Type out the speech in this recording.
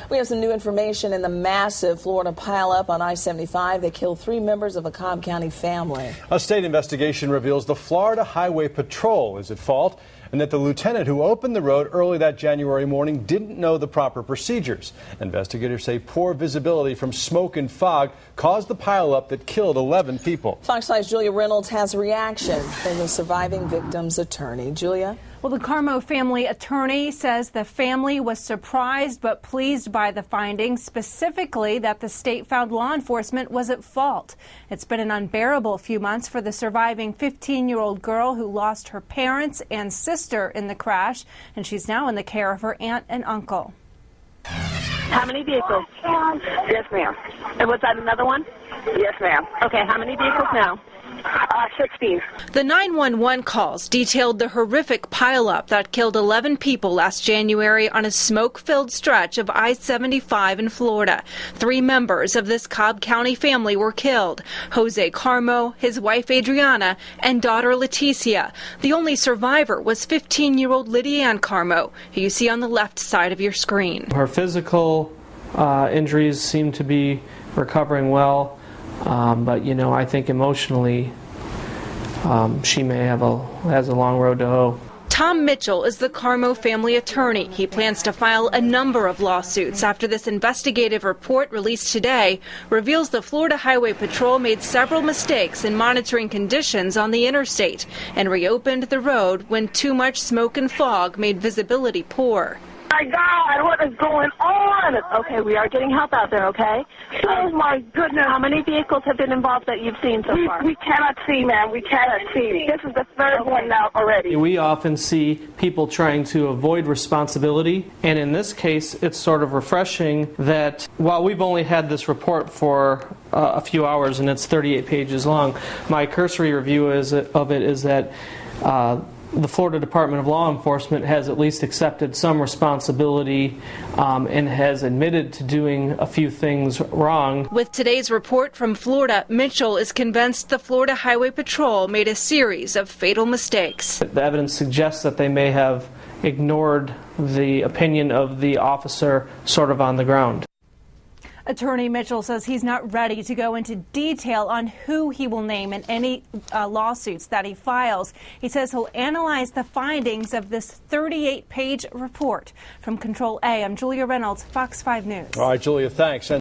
We have some new information in the massive Florida pileup on I-75 that killed 3 members of a Cobb County family. A state investigation reveals the Florida Highway Patrol is at fault, and that the lieutenant who opened the road early that January morning didn't know the proper procedures. Investigators say poor visibility from smoke and fog caused the pileup that killed 11 people. Fox 5's Julia Reynolds has a reaction from the surviving victim's attorney. Julia? Well, the Carmo family attorney says the family was surprised but pleased by the findings, specifically that the state found law enforcement was at fault. It's been an unbearable few months for the surviving 15-year-old girl who lost her parents and sister in the crash, and she's now in the care of her aunt and uncle. How many vehicles? Yes, ma'am. And was that another one? Yes, ma'am. Okay, how many vehicles now? 16. The 911 calls detailed the horrific pileup that killed 11 people last January on a smoke-filled stretch of I-75 in Florida. 3 members of this Cobb County family were killed: Jose Carmo, his wife Adriana, and daughter Leticia. The only survivor was 15-year-old Lydianne Carmo, who you see on the left side of your screen. Her physical injuries seem to be recovering well. But I think emotionally, she may has a long road to hoe. Tom Mitchell is the Carmo family attorney. He plans to file a number of lawsuits after this investigative report released today reveals the Florida Highway Patrol made several mistakes in monitoring conditions on the interstate and reopened the road when too much smoke and fog made visibility poor. My God, what is going on? Okay, we are getting help out there, okay? Oh, my goodness. How many vehicles have been involved that you've seen so far? We cannot see, ma'am. We cannot see. This is the third one now already. We often see people trying to avoid responsibility, and in this case, it's sort of refreshing that while we've only had this report for a few hours and it's 38 pages long, my cursory review of it is that the Florida Department of Law Enforcement has at least accepted some responsibility and has admitted to doing a few things wrong. With today's report from Florida, Mitchell is convinced the Florida Highway Patrol made a series of fatal mistakes. The evidence suggests that they may have ignored the opinion of the officer sort of on the ground. Attorney Mitchell says he's not ready to go into detail on who he will name in any lawsuits that he files. He says he'll analyze the findings of this 38-page report. From Control A, I'm Julia Reynolds, Fox 5 News. All right, Julia, thanks.